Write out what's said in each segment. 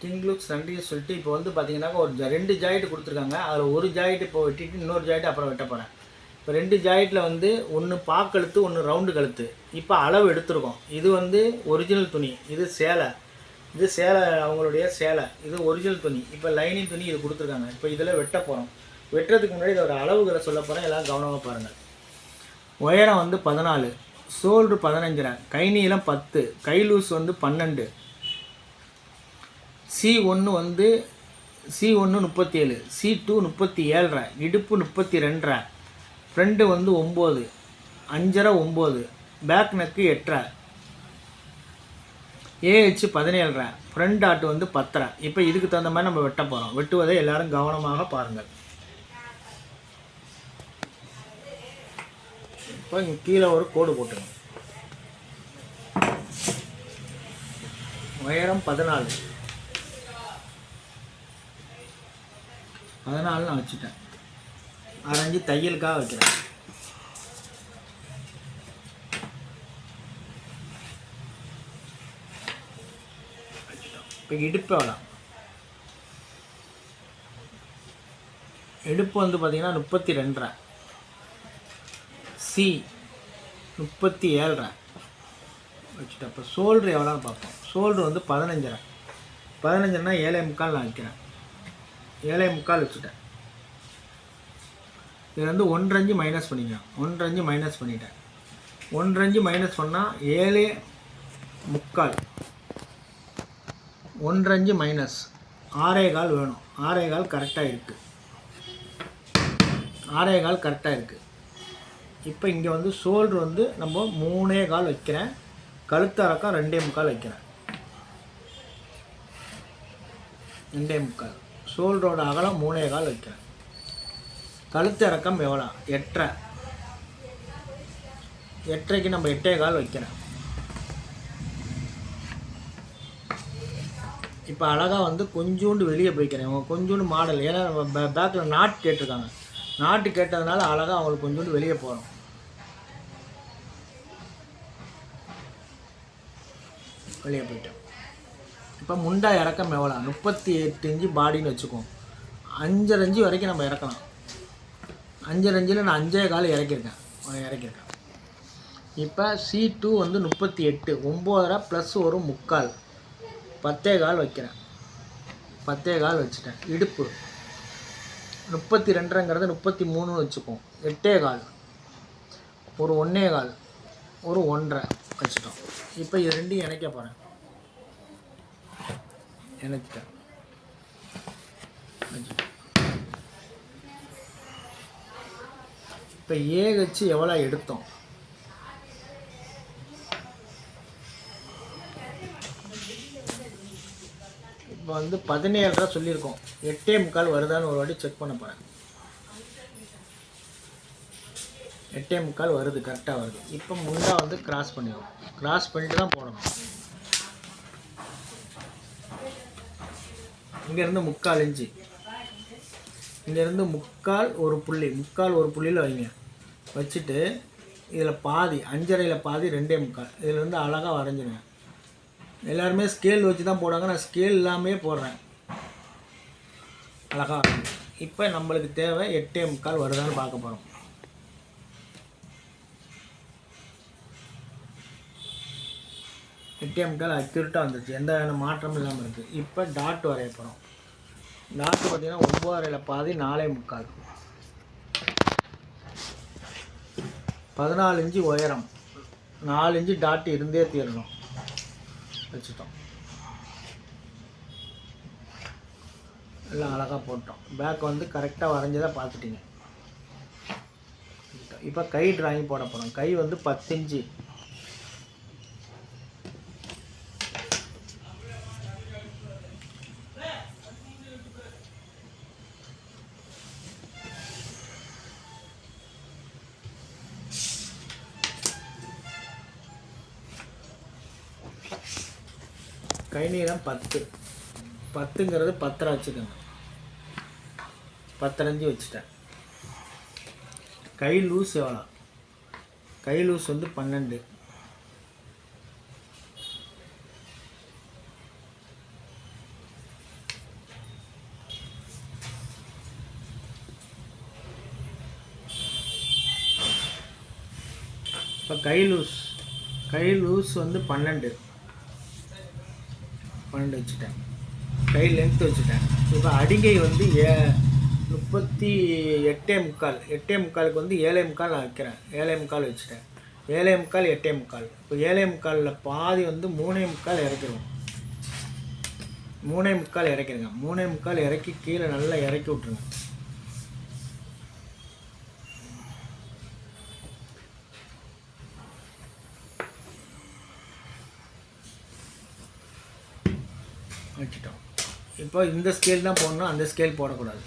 கிங்லுக்ஸ் நன்றியை சொல்லிட்டு இப்போ வந்து பார்த்தீங்கன்னா ஒரு 2 ஜாயிண்ட் கொடுத்துருக்காங்க. அதில் ஒரு ஜாயிண்ட் இப்போ வெட்டிட்டு இன்னொரு ஜாயிண்ட் அப்புறம் வெட்ட போகிறேன். இப்போ 2 ஜாயிண்ட்டில் வந்து ஒன்று பாக்கழுத்து ஒன்று ரவுண்டு கழுத்து. இப்போ அளவு எடுத்துருக்கோம். இது வந்து ஒரிஜினல் துணி, இது சேலை, இது சேலை அவங்களுடைய சேலை, இது ஒரிஜினல் துணி. இப்போ லைனிங் துணி இது கொடுத்துருக்காங்க. இப்போ இதில் வெட்ட போகிறோம். வெட்டுறதுக்கு முன்னாடி இதோட அளவுகளை சொல்ல போகிறேன், எல்லாம் கவனமாக பாருங்கள். உயரம் வந்து 14, ஷோல்ட்ரு 15, கை நீளம் 10, கை லூஸ் வந்து 12, C1 வந்து C1 37, C2 37, இடுப்பு 32, ஃப்ரண்ட்டு வந்து 9, 5.5 9, பேக் நெக்கு 8, AH 17, ஃப்ரண்ட் டாட் வந்து 10. இப்போ இதுக்கு தகுந்த மாதிரி நம்ம வெட்ட போகிறோம். வெட்டுவதை எல்லாரும் கவனமாக பாருங்கள். இப்போ இங்கே கீழே ஒரு கோடு போட்டுருங்க. உயரம் 14 நான் வச்சுட்டேன். அரைஞ்சி தையலுக்காக வைக்கிறேன். இப்போ இடுப்பு எவ்வளோ? இடுப்பு வந்து பார்த்திங்கன்னா 32, C 37 வச்சுட்டேன். இப்போ ஷோல்ட்ரு எவ்வளோன்னு பார்ப்போம். ஷோல்ட்ரு வந்து 15, 15னா 7.25 நான் வைக்கிறேன். 7.25 வச்சுட்டேன். இது வந்து 1.5 மைனஸ் பண்ணிக்கலாம். 1.5 மைனஸ் பண்ணிட்டேன். 1.5 மைனஸ் பண்ணால் 7.25, 1.5 மைனஸ் 6.25 வேணும். 6.25 கரெக்டாக இருக்குது. 6.25 கரெக்டாக இருக்குது. இப்போ இங்கே வந்து ஷோல்ட்ரு வந்து நம்ம 3.25 வைக்கிறேன். கழுத்து அரக்கம் 2.25 வைக்கிறேன். 2.25. ஷோல்டரோட அகலம் 3.25 வைக்கிறேன். கழுத்து இறக்கம் எவ்வளோ? 8.5. 8.5க்கு நம்ம 8.25 வைக்கிறேன். இப்போ அழகாக வந்து கொஞ்சோண்டு வெளியே போய்க்கிறேன். கொஞ்சோண்டு மாடல், ஏன்னா பேக்கில் நாட்டு கேட்டிருக்காங்க. நாட்டு கேட்டதுனால அழகாக அவங்களுக்கு கொஞ்சோண்டு வெளியே போகிறோம். வெளியே போயிட்டோம். இப்போ முண்டா இறக்கம் எவ்வளோ? 38 இன்ச்சு பாடின்னு வச்சுக்கோம். 5.5 இன்ச்சு வரைக்கும் நம்ம இறக்கலாம். 5.5 இன்ச்சில் நான் 5.25 இறக்கியிருக்கேன். இப்போ C2 வந்து 38, 9.5 ப்ளஸ் ஒரு 3/4, 10.25 வைக்கிறேன். 10.25 வச்சுட்டேன். இடுப்பு 32ங்கிறது 33 வச்சுப்போம். 8.25, ஒரு 1.25, ஒரு 1.5 வச்சுட்டோம். இப்போ இது ரெண்டையும் இணைக்க போகிறேன். இணைச்சிட்டேன். இப்போ ஏஹெச் எவ்வளோ எடுத்தோம்? இப்போ வந்து 17.5 சொல்லியிருக்கோம். 8.25 வருதான்னு ஒரு வாட்டி செக் பண்ண போகிறேன். 8.25 வருது, கரெக்டாக வருது. இப்போ முண்டா வந்து கிராஸ் பண்ணிடுவோம். கிராஸ் பண்ணிட்டு தான் போடணும். இங்கேருந்து 3/4 இன்ச்சு, இங்கேருந்து 3/4 ஒரு புள்ளி, 3/4 ஒரு புள்ளியில் வைங்க. வச்சுட்டு இதில் பாதி, 5.5ல் பாதி 2.25, இதில் வந்து அழகாக வரைஞ்சிருங்க. எல்லாருமே ஸ்கேல் வச்சு தான் போடுவாங்க. நான் ஸ்கேல் இல்லாமே போடுறேன். அழகாக. இப்போ நம்மளுக்கு தேவை 8.25 வருதான்னு பார்க்க போகிறோம். 8.25 அக்யூரேட்டாக வந்துச்சு. எந்த மாற்றமும் இல்லாமல் இருக்குது. இப்போ டாட் வரைய போகிறோம். டாட்டு பார்த்திங்கன்னா 9.5ல் பாதி 4.25, 14 இன்ச்சு உயரம், 4 இன்ச்சு டாட் இருந்தே தீரணும். வச்சுட்டோம். எல்லாம் அழகாக போட்டோம். பேக் வந்து கரெக்டாக வரைஞ்சதை பார்த்துட்டிங்க. இப்போ கை டிராயிங் போட போகிறோம். கை வந்து 10 இன்ச்சு, கை நீளம் 10, 10ங்கிறது 10.5 வச்சுக்கோங்க. 10.5 வச்சுட்டேன். கை லூஸ் எவ்வளோ? கை லூஸ் வந்து 12, இப்போ கை லூஸ் வந்து 12 வச்சுட்டேன். கை லென்த் வச்சுட்டேன். இப்போ அடிகை வந்து 38.75 8.75க்கு வந்து 7.75 நான் வைக்கிறேன். 7.75 வச்சுட்டேன். 7.75 8.75. இப்போ 7.75ல் பாதி வந்து 3.75 இறக்கிடுவோம். 3.75 இறக்கிடுங்க. 3.75 இறக்கி கீழே நல்லா இறக்கி விட்ருங்க. வச்சுட்டோம். இப்போ இந்த ஸ்கேல் தான் போடணும், அந்த ஸ்கேல் போடக்கூடாது.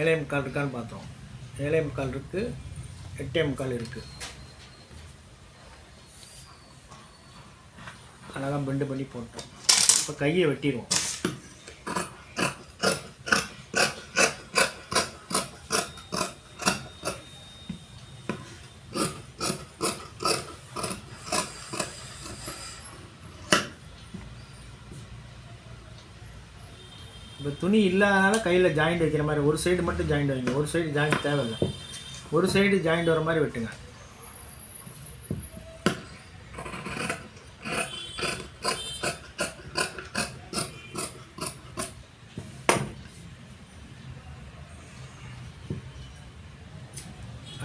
ஏழே முக்கால் இருக்கான்னு பார்த்தோம். 7.75 இருக்குது, 8.75 இருக்குது. அழகாக பெண்டு பண்ணி போட்டோம். இப்போ கையை வெட்டிடுவோம். இப்போ துணி இல்லாதனால கையில் ஜாயிண்ட் வைக்கிற மாதிரி ஒரு சைடு மட்டும் ஜாயிண்ட் வைங்க. ஒரு சைடு ஜாயிண்ட் தேவையில்லை. ஒரு சைடு ஜாயிண்ட் வர மாதிரி வெட்டுங்க.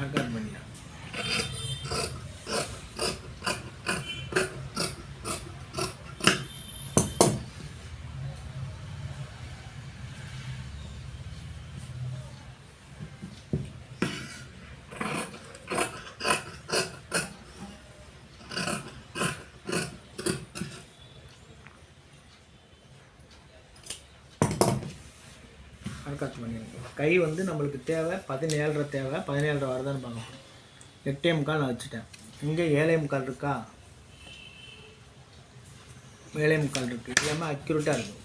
ஆர்காட் பண்ணிடலாம். ஆர்காட் பண்ணிடுங்க. கை வந்து நம்மளுக்கு தேவை 17.5 தேவை. 17.5 வருதான்னு பார்க்கணும். 8.75 நான் வச்சுட்டேன். இங்கே 7.75 இருக்கா? 7.75 இருக்குது. எல்லாமே அக்யூரேட்டாக இருக்கும்.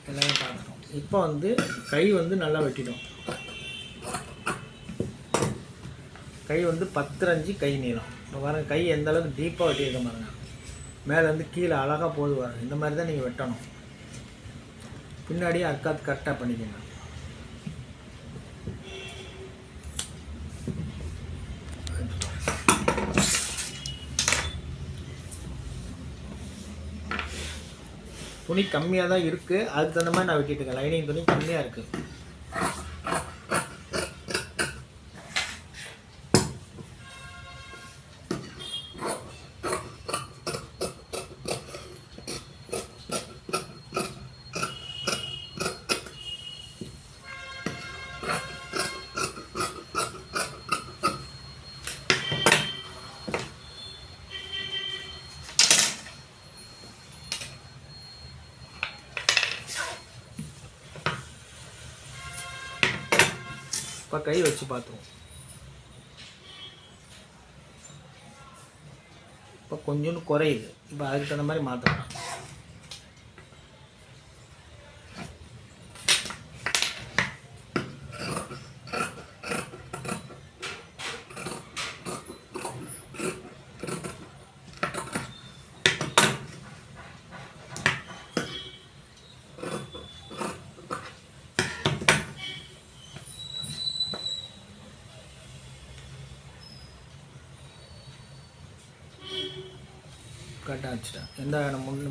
எல்லாமே பார்த்துட்டோம். இப்போ வந்து கை வந்து நல்லா வெட்டிடும். கை வந்து 10.5 கை நீளம். இப்போ பாருங்கள் கை எந்த அளவுக்கு டீப்பாக வெட்டியிருக்க பாருங்க. மேலே வந்து கீழே அழகாக போது பாருங்க. இந்த மாதிரி தான் நீங்கள் வெட்டணும். பின்னாடி அர்க்காத் கரெக்டாக பண்ணிக்கணும். துணி கம்மியாக தான் இருக்குது. அதுக்கு தகுந்த மாதிரி நான் வெட்டிட்டு இருக்கேன். லைனிங் துணி கம்மியாக இருக்குது. இப்போ கை வச்சு பார்த்துருவோம். இப்போ கொஞ்சோண்டு குறையுது. இப்போ அதுக்கு தகுந்த மாதிரி மாற்றலாம். கரெக்டாக வச்சுட்டேன். எந்த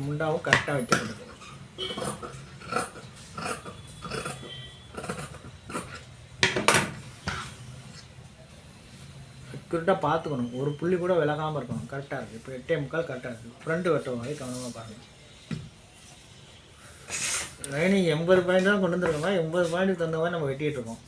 முண்டாவும் கரெக்டாக வைக்கப்படுது. கரெக்டாக பார்த்துக்கணும். ஒரு புள்ளி கூட விலகாமல் இருக்கணும். கரெக்டாக இருக்குது. இப்போ 8.75 கரெக்டாக இருக்குது. ஃப்ரண்ட்டு வெட்டும் போது கவனமாக பாருங்கள். லைனிங் 80 பாயிண்ட் தான் கொண்டு வந்துருக்கோம்னா 80 பாயிண்ட்டுக்கு தகுந்த மாதிரி நம்ம வெட்டிகிட்டு இருக்கோம்.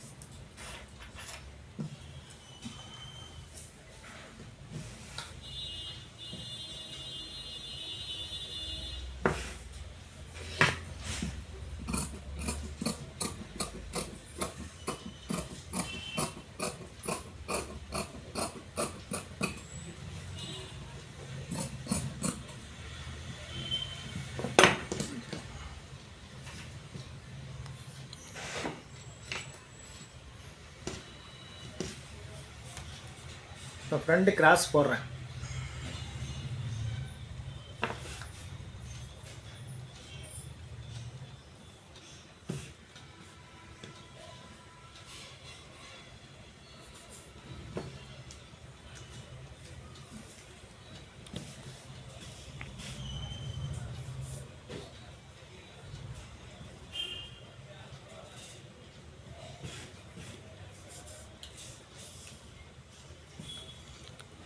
இப்போ ஃப்ரண்ட்டு கிராஸ் போடுறேன்.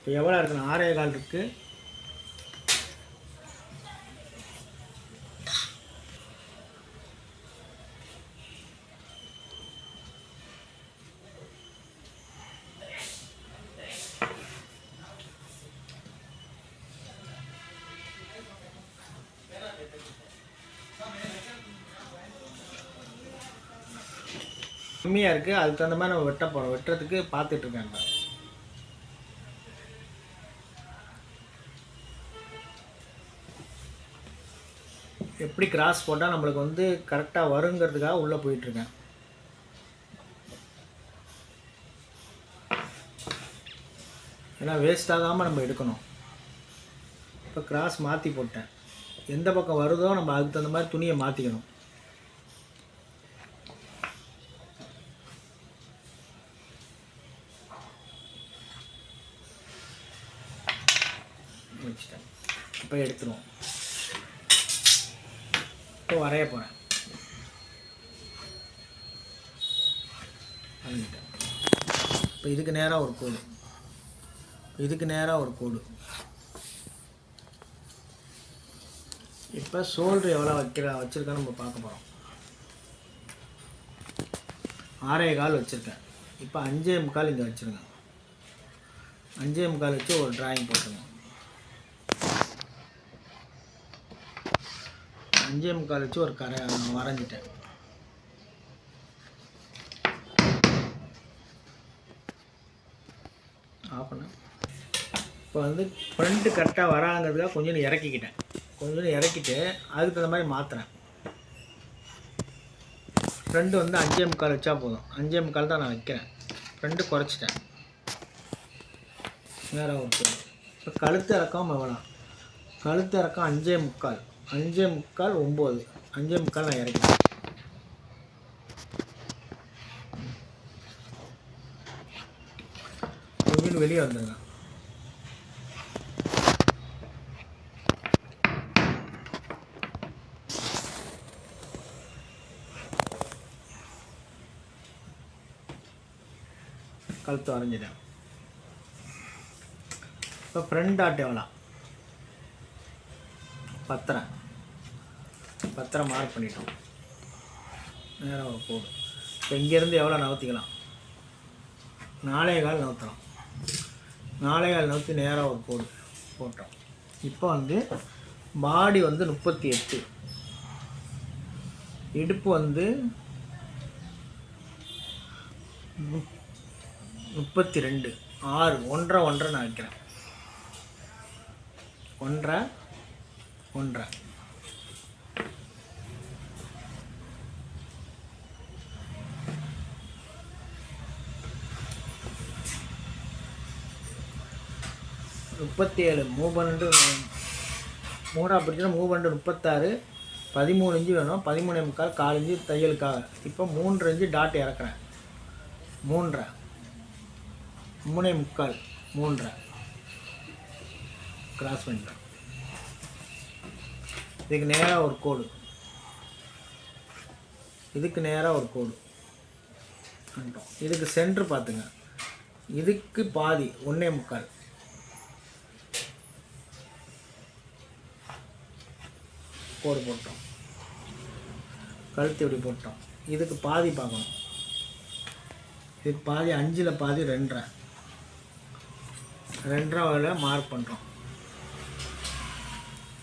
இப்போ எவ்வளோ இருக்குண்ணா? 6.25 இருக்குது. கம்மியாக இருக்குது. அதுக்கு தகுந்த மாதிரி நம்ம வெட்ட போகிறோம். வெட்டுறதுக்கு பார்த்துட்ருக்கேன். எப்படி கிராஸ் போட்டால் நம்மளுக்கு வந்து கரெக்டாக வருங்கிறதுக்காக உள்ளே போயிட்டுருக்கேன். ஏன்னா வேஸ்ட் ஆகாமல் நம்ம எடுக்கணும். இப்போ கிராஸ் மாற்றி போட்டேன். எந்த பக்கம் வருதோ நம்ம அதுக்கு தகுந்த மாதிரி துணியை மாற்றிக்கணும். வச்சுட்டேன். இப்போ எடுத்துருவோம். இப்போ வரைய போகிறேன். இப்போ இதுக்கு நேராக ஒரு கோடு, இதுக்கு நேராக ஒரு கோடு. இப்போ ஷோல்டர் எவ்வளோ வச்சுருக்கான்னு நம்ம பார்க்க போகிறோம். 6.25 வச்சுருக்கேன். இப்போ 5.25 இங்கே வச்சுருங்க. 5.25 வச்சு ஒரு டிராயிங் போட்டுருங்க. 5.25 வச்சு ஒரு வரைஞ்சிட்டேன். ஆஃப் பண்ண இப்போ வந்து ஃப்ரண்ட்டு கரெக்டாக வராங்கிறதுக்காக கொஞ்சம் இறக்கிக்கிட்டேன். கொஞ்சம் இறக்கிட்டு அதுக்கு தகுந்த மாதிரி மாற்றுறேன். ஃப்ரண்ட்டு வந்து 5.25 வச்சா போதும். 5.25 தான் நான் வைக்கிறேன். ஃப்ரண்ட்டு குறைச்சிட்டேன். நேராக ஓகே. இப்போ கழுத்து இறக்கம் எவ்வளோ? கழுத்து இறக்கம் 5.25. 5.25 9. 5.25 நான் இறக்கிறேன். கொஞ்சம் வெளியே வந்துடுங்க. கழுத்து வரைஞ்சிட்டேன். இப்போ ஃப்ரண்ட் டாட் எவ்வளோ? 10 மார்க் பண்ணிட்டோம். நேராக ஒரு கோடு. இப்போ இங்கேருந்து எவ்வளோ நகர்த்திக்கலாம்? 4.25 நகர்த்தலாம். 4.25 நகர்த்தி நேராக ஒரு கோடு போட்டோம். இப்போ வந்து பாடி வந்து 38, இடுப்பு வந்து 32, 6, 1.5 நான் வைக்கிறேன். 1.5 37 3 பிடிச்சா 36, 13 இன்ச்சு வேணும். 13.25 4 இன்ச்சு தையலுக்காக. இப்போ 3 இன்ச்சு டாட் இறக்குறேன். 3.25 கிராஸ் பண்ணிட்டேன். இதுக்கு நேராக ஒரு கோடு, இதுக்கு நேராக ஒரு கோடு. இதுக்கு சென்ட்ரு பார்த்துங்க. இதுக்கு பாதி 1.25 கோடு போட்டோம். கழுத்து இப்படி போட்டோம். இதுக்கு பாதி பார்க்கணும். இதுக்கு பாதி 5ல் பாதி 2.5 மார்க் பண்ணுறோம்.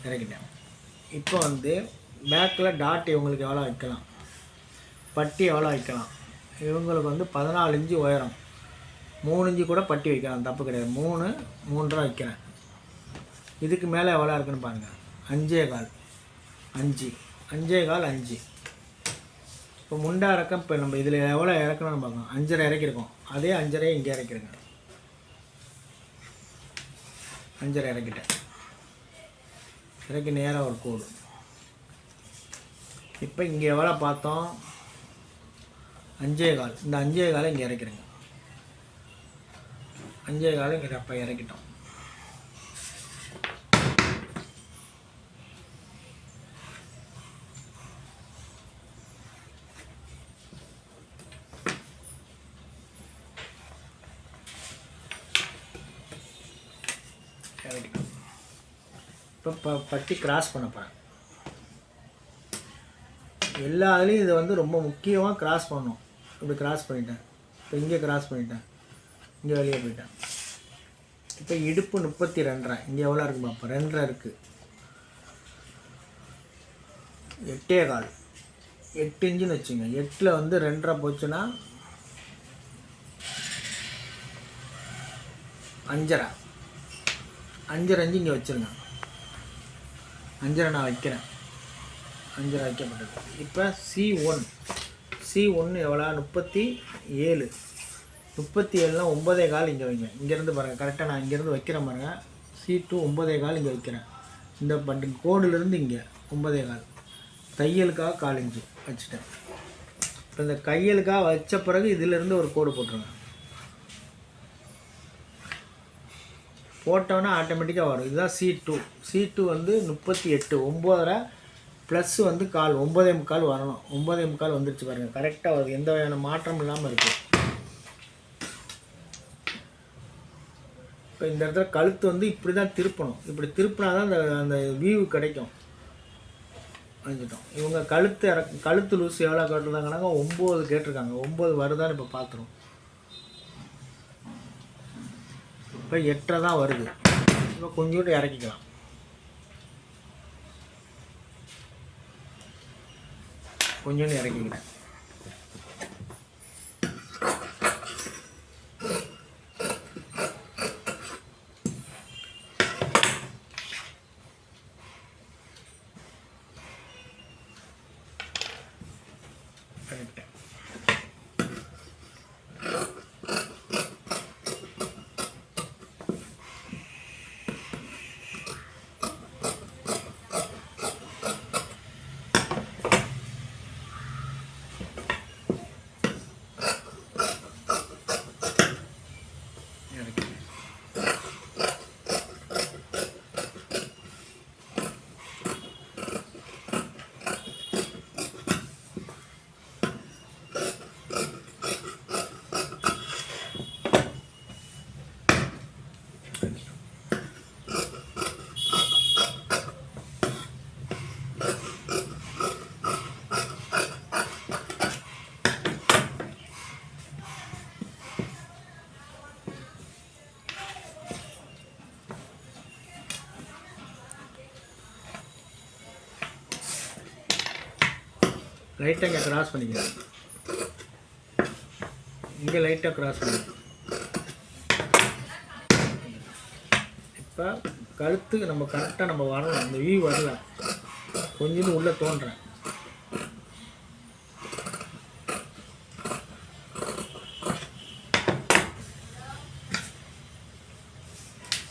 இறக்கிட்டேன். இப்போ வந்து பேக்கில் டாட் இவங்களுக்கு எவ்வளோ வைக்கலாம், பட்டி எவ்வளோ வைக்கலாம்? இவங்களுக்கு வந்து 14 இன்ச்சு உயரம், 3 இன்ச்சு கூட பட்டி வைக்கலாம், தப்பு கிடையாது. 3.5 வைக்கிறேன். இதுக்கு மேலே எவ்வளோ இருக்குன்னு பாருங்கள். 5.25. இப்போ முண்டா இறக்கம். இப்போ நம்ம இதில் எவ்வளோ இறக்கணும்னு பார்க்கணும். 5.5 இறக்கிருக்கோம். அதே 5.5 இங்கே இறக்கிருங்க. 5.5 இறக்கிட்டேன். இறக்கி நேராக ஒரு கோடு. இப்போ இங்கே எவ்வளோ பார்த்தோம்? 5.25. இந்த 5.25 இங்கே இறக்கிறேங்க. 5.25 இங்கே அப்போ இறக்கிட்டோம். இப்போ பட்டி கிராஸ் பண்ண போகிறேன். எல்லா இதுலேயும் இதை வந்து ரொம்ப முக்கியமாக கிராஸ் பண்ணணும். இப்படி கிராஸ் பண்ணிட்டேன். இப்போ இங்கே கிராஸ் பண்ணிட்டேன். இங்கே வெளியே போயிட்டேன். இப்போ இடுப்பு 32.5. இங்கே எவ்வளோ இருக்குமா? அப்போ 2.5 இருக்குது. 8.25. 8 இன்ச்சுன்னு வச்சுங்க. 8ல் வந்து 2.5 போச்சுன்னா 5.5. 5.5 இங்கே வச்சுருங்க. 5.5 நான் வைக்கிறேன். 5.5 வைக்கப்பட்டது. இப்போ C1 எவ்வளோ? 37. 37னா 9.25 இங்கே வைங்க. இங்கேருந்து பாருங்கள், கரெக்டாக நான் இங்கேருந்து வைக்கிறேன் பாருங்கள். C2 9.25 இங்கே வைக்கிறேன். இந்த பட்டு கோடுலேருந்து இங்கே 9.25. தையலுக்காக 1/4 இன்ச்சு வச்சுட்டேன். இப்போ இந்த கையலுக்காக வச்ச பிறகு இதிலேருந்து ஒரு கோடு போட்டுருங்க. போட்டோன்னா ஆட்டோமேட்டிக்காக வரும். இதுதான் C2 வந்து 38. 9.5 ப்ளஸ் வந்து 1/4 9.25 வரணும். 9.25 வந்துருச்சு பாருங்கள். கரெக்டாக வருது. எந்த வகையான மாற்றம் இல்லாமல் இருக்குது. இப்போ இந்த இடத்துல கழுத்து வந்து இப்படி தான் திருப்பணும். இப்படி திருப்பினா தான் அந்த வியூ கிடைக்கும். வச்சுட்டோம். இவங்க கழுத்து லூஸ் எவ்வளோ கேட்டிருந்தாங்கன்னா 9 கேட்டிருக்காங்க. 9 வருதான்னு இப்போ பார்த்துரும். இப்போ 8.5 தான் வருது. இப்போ கொஞ்சோண்டு இறக்கிக்கலாம். கொஞ்சோண்டு இறக்கிக்கிறேன். லைட்டாக இங்கே கிராஸ் பண்ணிக்கிறேன். இங்கே லைட்டாக கிராஸ் பண்ணிக்கிறேன். இப்போ கழுத்துக்கு நம்ம கரெக்டாக நம்ம வரணும். அந்த வியூ வரல, கொஞ்சம் உள்ளே தோன்றேன்.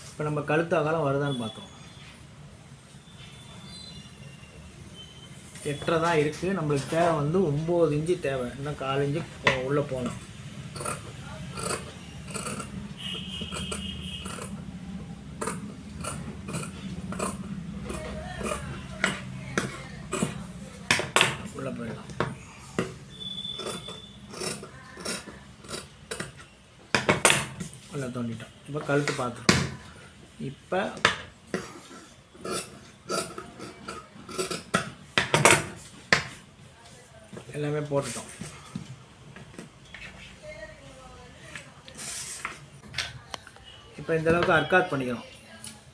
இப்போ நம்ம கழுத்து அகலம் வருதான்னு பார்த்தோம். 8.5 தான் இருக்குது. நம்மளுக்கு தேவை வந்து 9 இன்ச்சு தேவை. இன்னும் 1/4 இன்ச்சு உள்ளே போகணும். உள்ளே போயிடலாம். உள்ளே தோண்டிட்டோம். இப்போ கழுத்து பார்த்துட்டோம். இப்போ எல்லாமே போட்டுட்டோம். இப்போ இந்த அளவுக்கு அர்க்காத் பண்ணிக்கிறோம்.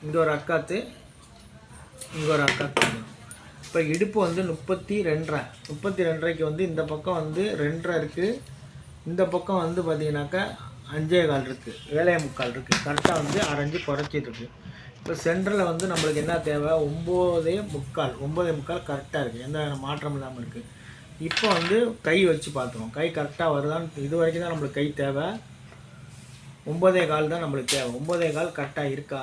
இங்கே ஒரு அர்க்காத்து, இங்கே ஒரு அர்க்காத் பண்ணிக்கிறோம். இப்போ இடுப்பு வந்து 32.5. 32.5க்கு வந்து இந்த பக்கம் வந்து 2.5 இருக்குது. இந்த பக்கம் வந்து பார்த்தீங்கன்னாக்கா 5.25 இருக்குது. 7.25 இருக்குது. கரெக்டாக வந்து 1/2 இன்ச்சு குறைச்சிருக்கு. இப்போ சென்டரில் வந்து நம்மளுக்கு என்ன தேவை? 9.25. 9.25 கரெக்டாக இருக்குது. எந்த மாற்றம் இல்லாமல் இருக்குது. இப்போ வந்து கை வச்சு பார்த்துருவோம். கை கரெக்டாக வருதான்னு. இது வரைக்கும் தான் நம்மளுக்கு கை தேவை. 9.25 தான் நம்மளுக்கு தேவை. 9.25 கரெக்டாக இருக்கா?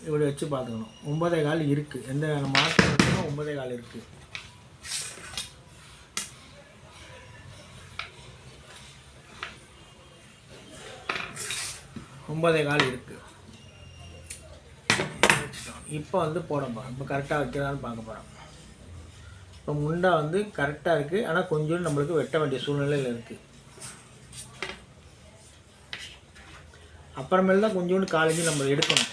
இப்படி வச்சு பார்த்துக்கணும். 9.25 இருக்குது, எந்த மாற்றம் இருக்குன்னா 9.25 இருக்குது. இருக்குது. இப்போ வந்து போட போகிறோம். இப்போ கரெக்டாக வைக்கிறான்னு பார்க்க போகிறோம். இப்போ முண்டா வந்து கரெக்டாக இருக்குது, ஆனால் கொஞ்சம் நம்மளுக்கு வெட்ட வேண்டிய சூழ்நிலையில் இருக்குது. அப்புறமேல தான் கொஞ்சோண்டு காலேஜ் நம்ம எடுக்கணும்.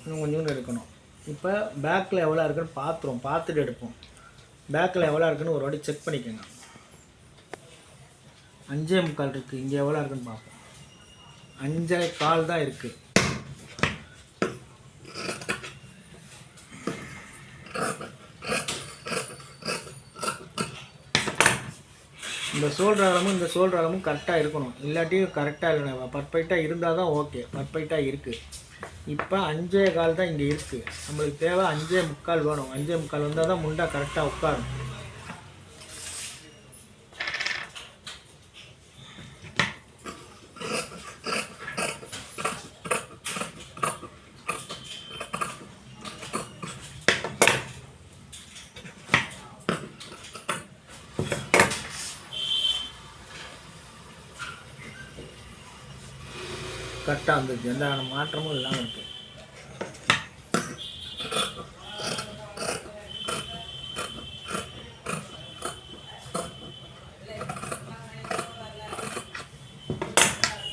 இன்னும் கொஞ்சோண்டு எடுக்கணும். இப்போ பேக்கில் எவ்வளோ இருக்குன்னு பார்த்துட்டு எடுப்போம். பேக்கில் எவ்வளோ இருக்குன்னு ஒரு வாட்டி செக் பண்ணிக்கோங்க. 5.25 இருக்குது. இங்கே எவ்வளோ இருக்குன்னு பார்ப்போம். 5.25 தான் இருக்குது. இந்த ஷோல்டர் அளவும் கரெக்டாக இருக்கணும். இல்லாட்டியும் கரெக்டாக இல்லைண்ணா, பர்ஃபெக்டாக இருந்தால் தான் ஓகே. பர்ஃபெக்டாக இருக்குது. இப்போ 5.25 தான் இங்கே இருக்குது. நம்மளுக்கு தேவை 5.25 வேணும். 5.25 வந்தால் தான் முண்டா கரெக்டாக உட்காரும். கரெக்டாக வந்துருக்கு, எந்த மாற்றமும் இல்லாமல் இருக்குது.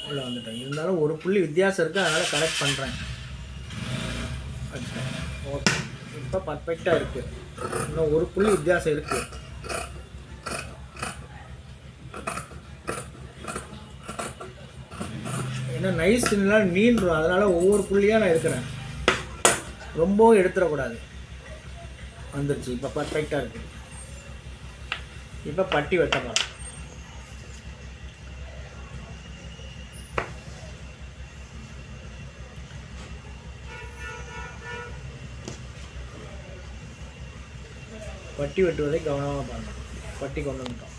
உள்ளே வந்துட்டேன். இருந்தாலும் ஒரு புள்ளி வித்தியாசம் இருக்குது, அதனால் கரெக்ட் பண்ணுறேன். ஓகே, இப்போ பர்ஃபெக்டாக இருக்குது. இன்னும் ஒரு புள்ளி வித்தியாசம் இருக்குது. ஏன்னா நைஸ்லாம் நீண்டுரும், அதனால் ஒவ்வொரு புள்ளியாக நான் எடுக்கிறேன். ரொம்பவும் எடுத்துடக்கூடாது. வந்துருச்சு, இப்போ பர்ஃபெக்டாக இருக்குது. இப்போ பட்டி வெட்ட போகிறோம். பட்டி வெட்டுவதை கவனமாக பண்ணணும். பட்டி கொண்டு வந்துட்டோம்.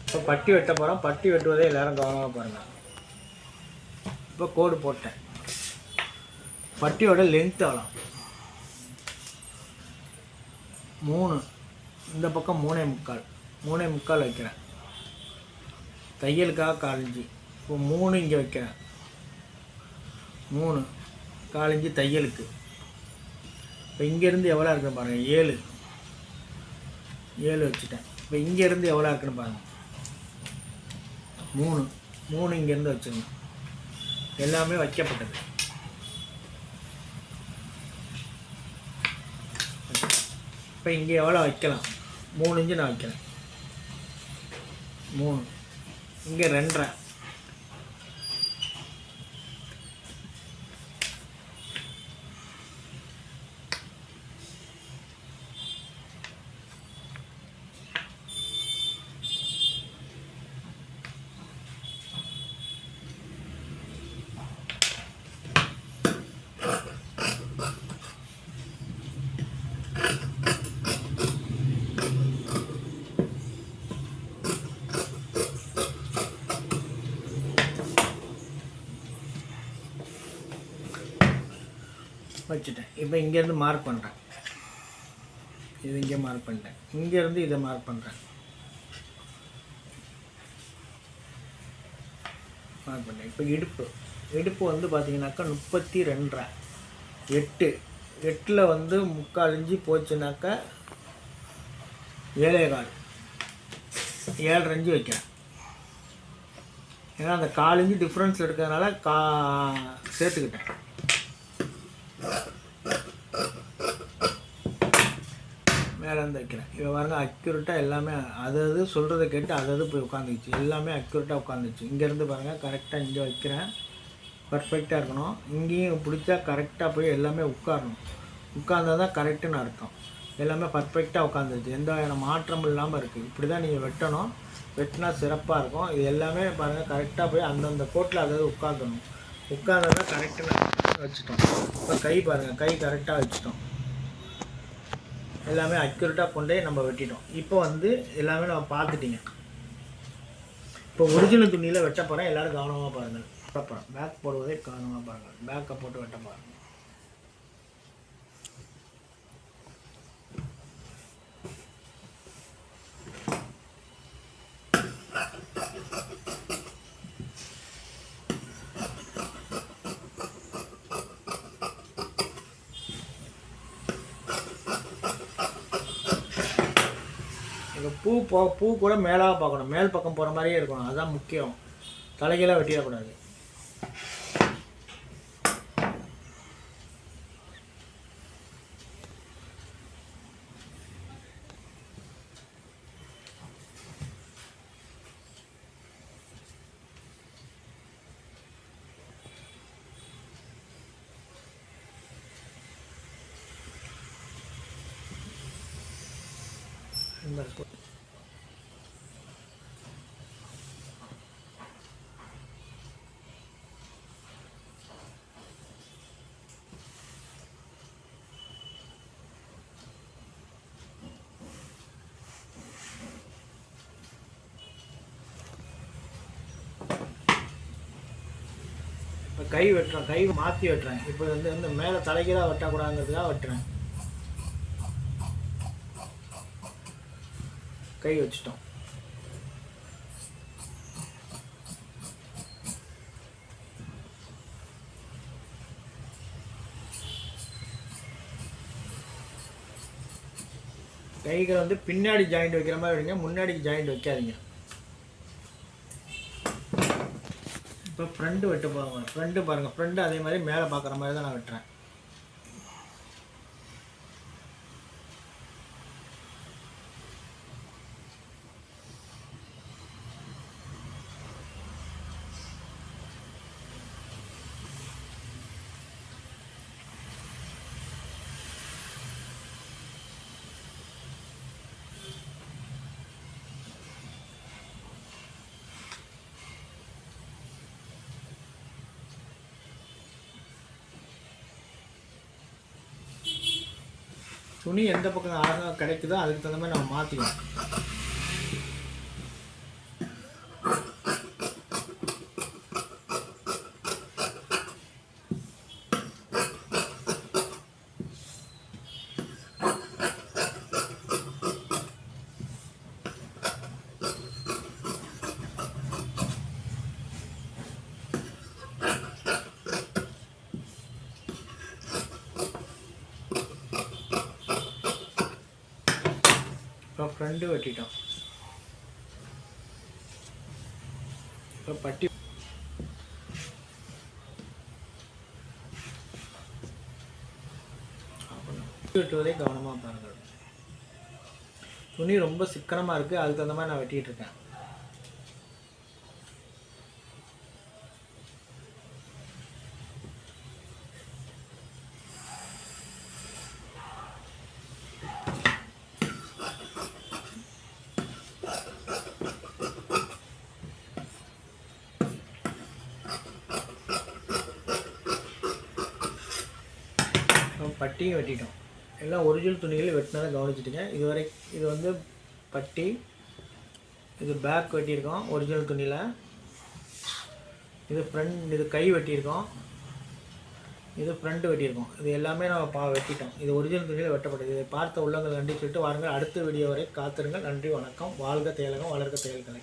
இப்போ பட்டி வெட்ட போகிறோம். பட்டி வெட்டுவதை எல்லோரும் கவனமாக பாருங்கள். இப்போ கோடு போட்டேன். பட்டியோட லென்த் எவ்வளோ? 3. இந்த பக்கம் 3.25 வைக்கிறேன். தையலுக்காக 1/4 இன்ச்சு. இப்போ 3 இங்கே வைக்கிறேன். 3 1/4 இன்ச்சு தையலுக்கு. இப்போ இங்கேருந்து எவ்வளோ இருக்குன்னு பாருங்கள். 7 வச்சுட்டேன். இப்போ இங்கேருந்து எவ்வளோ இருக்குன்னு பாருங்கள். 3 இங்கேருந்து வச்சுருங்க. எல்லாமே வைக்கப்பட்டது. இப்போ இங்கே எவ்வளோ வைக்கலாம்? 3 இன்ச்சு நான் வைக்கிறேன். 3 இங்கே 2.5. வச்சுட்டேன். இப்போ இங்கேருந்து மார்க் பண்ணுறேன். இது இங்கே மார்க் பண்ணிட்டேன். இங்கேருந்து இதை மார்க் பண்ணுறேன். மார்க் பண்ணேன். இப்போ இடுப்பு வந்து பார்த்தீங்கன்னாக்கா 32.5. 8 வந்து 3/4 இன்ச்சு போச்சுனாக்கா 7.25. 7.5 இன்ச்சு வைக்கிறேன். ஏன்னா அந்த 1/4 இன்ச்சு டிஃப்ரென்ஸ் இருக்கிறதுனால சேர்த்துக்கிட்டேன். மேலே உட்காந்து வைக்கிறேன். இப்போ பாருங்கள் அக்யூரேட்டாக எல்லாமே அது சொல்கிறத கேட்டு அது போய் உட்காந்துச்சு. எல்லாமே அக்யூரேட்டாக உட்காந்துச்சு. இங்கேருந்து பாருங்கள் கரெக்டாக இங்கே வைக்கிறேன். பர்ஃபெக்டாக இருக்கணும். இங்கேயும் பிடிச்சா கரெக்டாக போய் எல்லாமே உட்காரணும். உட்கார்ந்தால் தான் கரெக்டுன்னு அர்த்தம். எல்லாமே பர்ஃபெக்டாக உட்காந்துருச்சு. எந்த வகையான மாற்றமும் இல்லாமல் இருக்குது. இப்படி தான் நீங்கள் வெட்டணும். வெட்டினா சிறப்பாக இருக்கும். இது எல்லாமே பாருங்கள் கரெக்டாக போய் அந்தந்த கோட்டில் அதாவது உட்காந்துடணும். உட்கார்ந்தால் தான் கரெக்டுன்னு வச்சுட்டோம். இப்போ கை பாருங்கள், கை கரெக்டாக வச்சுட்டோம். எல்லாமே அக்யூரேட்டாக கொண்டே நம்ம வெட்டிட்டோம். இப்போ எல்லாமே நம்ம பார்த்துட்டிங்க. இப்போ ஒரிஜினல் துணியில் வெட்ட போகிறேன். எல்லோரும் கவனமாக பாருங்கள். வெட்டப்போகிறேன். பேக் போடுவதே கவனமாக பாருங்கள். பேக்கை போட்டு வெட்ட போகிறேன். பூ கூட மேலாக பார்க்கணும். மேல் பக்கம் போகிற மாதிரியே இருக்கணும். அதுதான் முக்கியம். தலைகீழாக வெட்டிடக்கூடாது. இப்போ கை வெட்டுறேன். கை மாற்றி வெட்டுறேன். இப்போ மேலே தலைகீழாக வெட்டக்கூடாதுங்கிறதுக்காக வெட்டுறேன். கை வச்சுட்டோம். கைகள் பின்னாடி ஜாயிண்ட் வைக்கிற மாதிரி வைங்க. முன்னாடி ஜாயிண்ட் வைக்காதீங்க. இப்போ ஃப்ரண்ட்டு வெட்ட போகிறாங்க. ஃப்ரண்ட்டு பாருங்கள். ஃப்ரண்ட்டு அதே மாதிரி மேலே பார்க்குற மாதிரி தான் நான் வெட்டுறேன். துணி எந்த பக்கம் அழகாக கிடைக்குதோ அதுக்கு தகுந்த மாதிரி நம்ம மாற்றிக்கலாம். இப்போ ஃப்ரண்ட்டு வெட்டிட்டோம். இப்போ பட்டி வெட்டுவதே கவனமாக பாருங்கள். துணி ரொம்ப சிக்கனமாக இருக்குது. அதுக்கு தகுந்த மாதிரி நான் வெட்டிகிட்டு இருக்கேன். பட்டியும் வெட்டிட்டோம். எல்லாம் ஒரிஜினல் துணிகள் வெட்டினதை கவனிச்சிட்டுங்க. இது பட்டி, இது பேக் வெட்டியிருக்கோம் ஒரிஜினல் துணியில். இது ஃப்ரண்ட், இது கை வெட்டியிருக்கோம். இது ஃப்ரண்ட்டு வெட்டியிருக்கோம். இது எல்லாமே நம்ம வெட்டிட்டோம். இது ஒரிஜினல் துணியில் வெட்டப்பட்டது. இதை பார்த்த உள்ளங்கள் நன்றி சொல்லிட்டு வாருங்கள். அடுத்த வீடியோ வரை காத்திருங்கள். நன்றி, வணக்கம். வாழ்க தேலகம், வளர்க செயல்கலை.